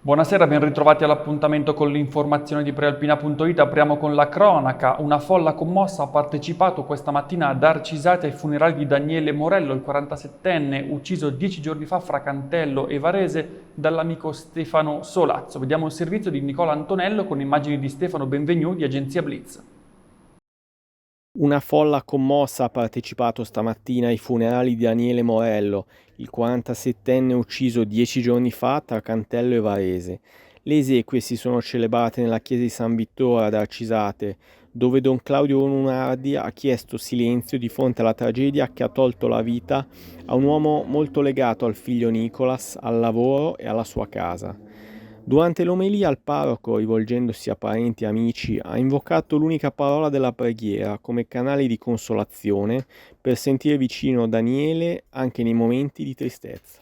Buonasera, ben ritrovati all'appuntamento con l'informazione di Prealpina.it. Apriamo con la cronaca. Una folla commossa ha partecipato questa mattina ad Arcisate ai funerali di Daniele Morello, il 47enne, ucciso 10 giorni fa fra Cantello e Varese dall'amico Stefano Solazzo. Vediamo il servizio di Nicola Antonello con immagini di Stefano Benvenu di Agenzia Blitz. Una folla commossa ha partecipato stamattina ai funerali di Daniele Morello, il 47enne ucciso 10 giorni fa tra Cantello e Varese. Le esequie si sono celebrate nella chiesa di San Vittore ad Arcisate, dove Don Claudio Lunardi ha chiesto silenzio di fronte alla tragedia che ha tolto la vita a un uomo molto legato al figlio Nicolas, al lavoro e alla sua casa. Durante l'omelia il parroco, rivolgendosi a parenti e amici, ha invocato l'unica parola della preghiera come canale di consolazione per sentire vicino Daniele anche nei momenti di tristezza.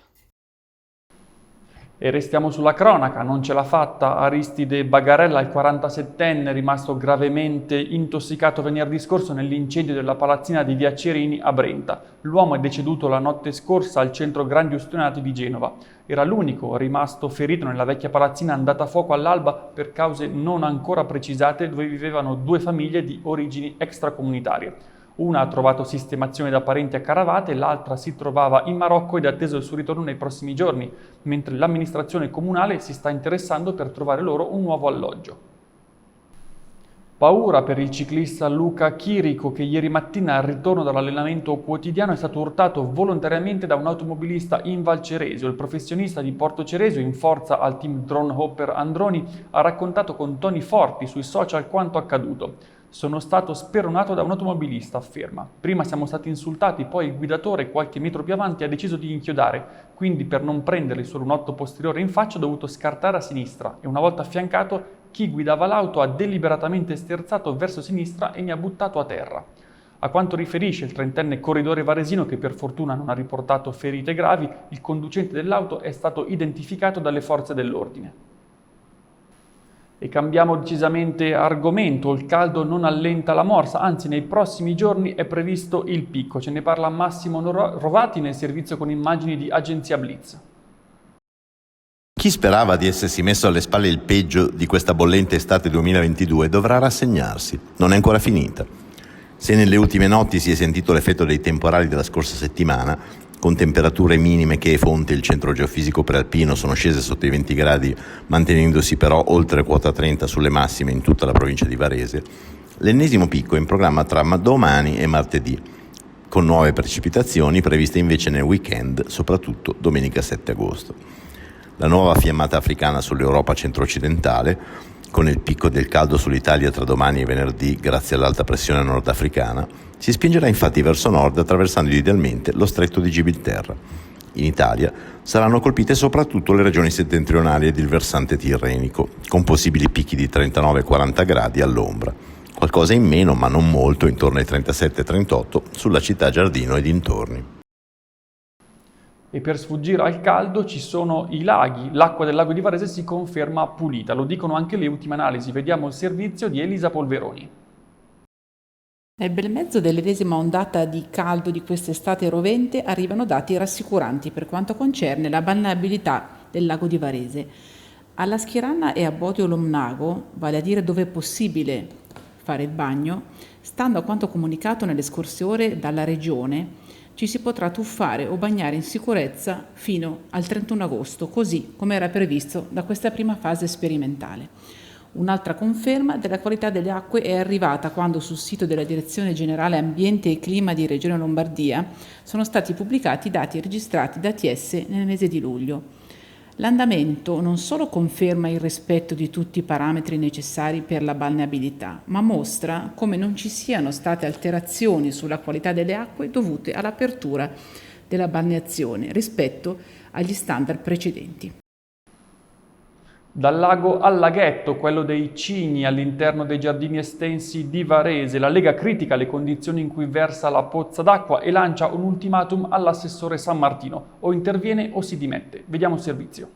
E restiamo sulla cronaca, non ce l'ha fatta Aristide Bagarella, il 47enne rimasto gravemente intossicato venerdì scorso nell'incendio della palazzina di Via Cerini a Brenta. L'uomo è deceduto la notte scorsa al centro Grandi Ustionati di Genova. Era l'unico rimasto ferito nella vecchia palazzina andata a fuoco all'alba per cause non ancora precisate, dove vivevano 2 famiglie di origini extracomunitarie. Una ha trovato sistemazione da parenti a Caravate, l'altra si trovava in Marocco ed è atteso il suo ritorno nei prossimi giorni, mentre l'amministrazione comunale si sta interessando per trovare loro un nuovo alloggio. Paura per il ciclista Luca Chirico che ieri mattina al ritorno dall'allenamento quotidiano è stato urtato volontariamente da un automobilista in Val Ceresio. Il professionista di Porto Ceresio, in forza al team Drone Hopper Androni, ha raccontato con toni forti sui social quanto accaduto. Sono stato speronato da un automobilista, afferma. Prima siamo stati insultati, poi il guidatore qualche metro più avanti ha deciso di inchiodare, quindi per non prendergli solo un otto posteriore in faccia ho dovuto scartare a sinistra e una volta affiancato chi guidava l'auto ha deliberatamente sterzato verso sinistra e mi ha buttato a terra. A quanto riferisce il 30enne corridore varesino, che per fortuna non ha riportato ferite gravi, il conducente dell'auto è stato identificato dalle forze dell'ordine. E cambiamo decisamente argomento, il caldo non allenta la morsa, anzi nei prossimi giorni è previsto il picco. Ce ne parla Massimo Rovati nel servizio con immagini di Agenzia Blitz. Chi sperava di essersi messo alle spalle il peggio di questa bollente estate 2022 dovrà rassegnarsi, non è ancora finita. Se nelle ultime notti si è sentito l'effetto dei temporali della scorsa settimana, con temperature minime che, fonte il centro geofisico prealpino, sono scese sotto i 20 gradi, mantenendosi però oltre quota 30 sulle massime in tutta la provincia di Varese, l'ennesimo picco è in programma tra domani e martedì, con nuove precipitazioni previste invece nel weekend, soprattutto domenica 7 agosto. La nuova fiammata africana sull'Europa centro-occidentale, con il picco del caldo sull'Italia tra domani e venerdì grazie all'alta pressione nordafricana, si spingerà infatti verso nord attraversando idealmente lo stretto di Gibilterra. In Italia saranno colpite soprattutto le regioni settentrionali ed il versante tirrenico, con possibili picchi di 39-40 gradi all'ombra. Qualcosa in meno, ma non molto, intorno ai 37-38, sulla città Giardino e dintorni. E per sfuggire al caldo ci sono i laghi. L'acqua del lago di Varese si conferma pulita, lo dicono anche le ultime analisi. Vediamo il servizio di Elisa Polveroni. Nel bel mezzo dell'ennesima ondata di caldo di quest'estate rovente arrivano dati rassicuranti per quanto concerne la balneabilità del lago di Varese. Alla Schieranna e a Bodio Lomnago, vale a dire dove è possibile fare il bagno, stando a quanto comunicato nelle scorse ore dalla Regione, ci si potrà tuffare o bagnare in sicurezza fino al 31 agosto, così come era previsto da questa prima fase sperimentale. Un'altra conferma della qualità delle acque è arrivata quando sul sito della Direzione Generale Ambiente e Clima di Regione Lombardia sono stati pubblicati i dati registrati da ATS nel mese di luglio. L'andamento non solo conferma il rispetto di tutti i parametri necessari per la balneabilità, ma mostra come non ci siano state alterazioni sulla qualità delle acque dovute all'apertura della balneazione rispetto agli standard precedenti. Dal lago al laghetto, quello dei Cigni, all'interno dei giardini estensi di Varese, la Lega critica le condizioni in cui versa la pozza d'acqua e lancia un ultimatum all'assessore San Martino: o interviene o si dimette. Vediamo il servizio.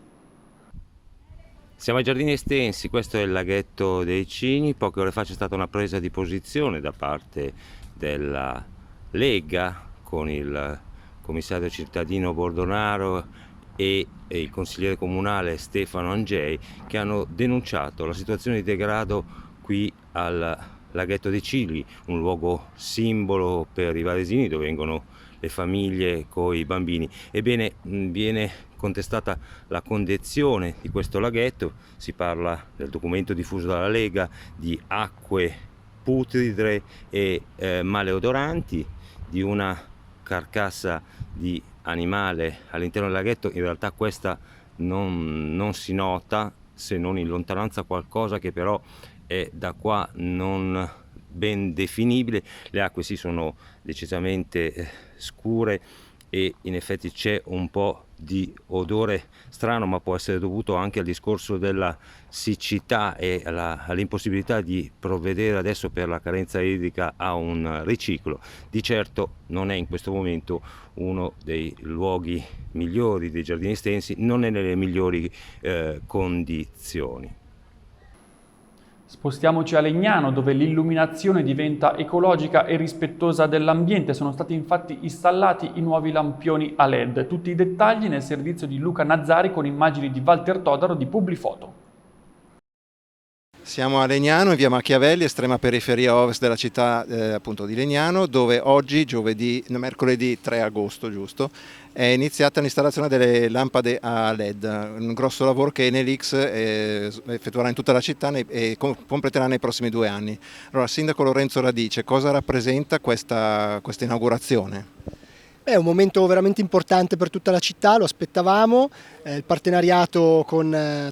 Siamo ai giardini estensi, questo è il laghetto dei Cigni. Poche ore fa c'è stata una presa di posizione da parte della Lega con il commissario cittadino Bordonaro e il consigliere comunale Stefano Angei, che hanno denunciato la situazione di degrado qui al laghetto dei Cigli, un luogo simbolo per i varesini dove vengono le famiglie con i bambini. Ebbene, viene contestata la condizione di questo laghetto, si parla nel documento diffuso dalla Lega di acque putride e maleodoranti, di una carcassa di animale all'interno del laghetto. In realtà questa non si nota, se non in lontananza qualcosa che però è da qua non ben definibile. Le acque sì sono decisamente scure e in effetti c'è un po' di odore strano, ma può essere dovuto anche al discorso della siccità e all'impossibilità di provvedere adesso per la carenza idrica a un riciclo. Di certo non è in questo momento uno dei luoghi migliori dei giardini estensi, non è nelle migliori condizioni. Spostiamoci a Legnano, dove l'illuminazione diventa ecologica e rispettosa dell'ambiente. Sono stati infatti installati i nuovi lampioni a LED. Tutti i dettagli nel servizio di Luca Nazzari con immagini di Walter Todaro di Publifoto. Siamo a Legnano, in via Machiavelli, estrema periferia ovest della città appunto di Legnano, dove oggi, mercoledì 3 agosto, giusto, è iniziata l'installazione delle lampade a LED, un grosso lavoro che Enel-X effettuerà in tutta la città e completerà nei prossimi 2 anni. Allora, Sindaco Lorenzo Radice, cosa rappresenta questa inaugurazione? È un momento veramente importante per tutta la città, lo aspettavamo, il partenariato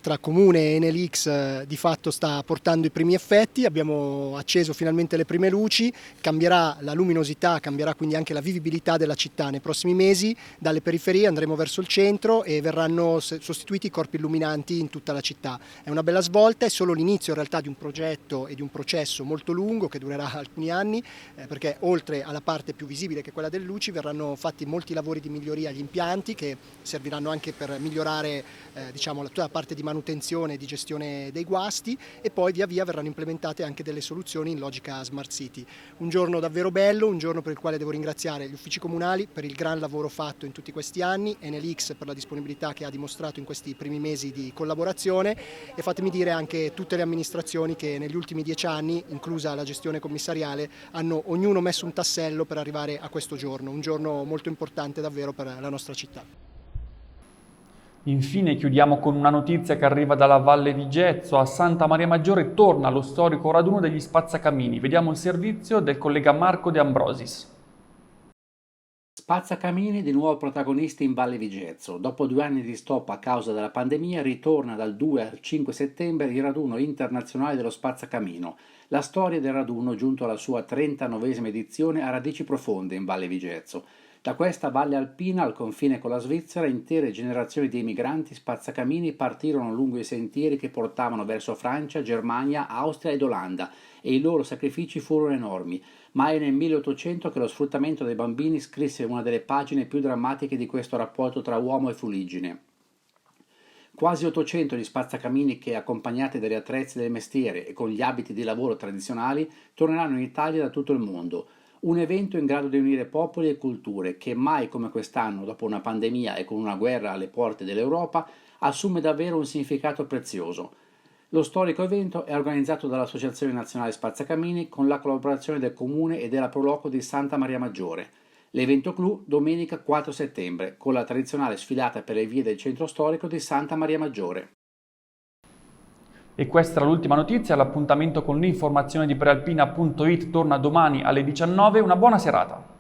tra Comune e Enel-X di fatto sta portando i primi effetti, abbiamo acceso finalmente le prime luci, cambierà la luminosità, cambierà quindi anche la vivibilità della città nei prossimi mesi, dalle periferie andremo verso il centro e verranno sostituiti i corpi illuminanti in tutta la città. È una bella svolta, è solo l'inizio in realtà di un progetto e di un processo molto lungo che durerà alcuni anni, perché oltre alla parte più visibile che è quella delle luci verranno fatti molti lavori di miglioria agli impianti che serviranno anche per migliorare tutta la parte di manutenzione e di gestione dei guasti, e poi via via verranno implementate anche delle soluzioni in logica Smart City. Un giorno davvero bello, un giorno per il quale devo ringraziare gli uffici comunali per il gran lavoro fatto in tutti questi anni, Enel-X per la disponibilità che ha dimostrato in questi primi mesi di collaborazione e fatemi dire anche tutte le amministrazioni che negli ultimi 10 anni, inclusa la gestione commissariale, hanno ognuno messo un tassello per arrivare a questo giorno, un giorno molto importante davvero per la nostra città. Infine chiudiamo con una notizia che arriva dalla Valle Vigezzo. A Santa Maria Maggiore torna lo storico raduno degli spazzacamini. Vediamo il servizio del collega Marco De Ambrosis. Spazzacamini di nuovo protagonisti in Valle Vigezzo. Dopo 2 anni di stop a causa della pandemia, ritorna dal 2 al 5 settembre il raduno internazionale dello spazzacamino. La storia del raduno, giunto alla sua 39esima edizione, ha radici profonde in Valle Vigezzo. Da questa valle alpina, al confine con la Svizzera, intere generazioni di emigranti spazzacamini partirono lungo i sentieri che portavano verso Francia, Germania, Austria ed Olanda, e i loro sacrifici furono enormi. Ma è nel 1800 che lo sfruttamento dei bambini scrisse una delle pagine più drammatiche di questo rapporto tra uomo e fuliggine. Quasi 800 gli spazzacamini che, accompagnati dagli attrezzi del mestiere e con gli abiti di lavoro tradizionali, torneranno in Italia da tutto il mondo. Un evento in grado di unire popoli e culture che mai come quest'anno, dopo una pandemia e con una guerra alle porte dell'Europa, assume davvero un significato prezioso. Lo storico evento è organizzato dall'Associazione Nazionale Spazzacamini con la collaborazione del Comune e della Proloco di Santa Maria Maggiore. L'evento clou domenica 4 settembre con la tradizionale sfilata per le vie del centro storico di Santa Maria Maggiore. E questa era l'ultima notizia, l'appuntamento con l'informazione di prealpina.it torna domani alle 19, una buona serata.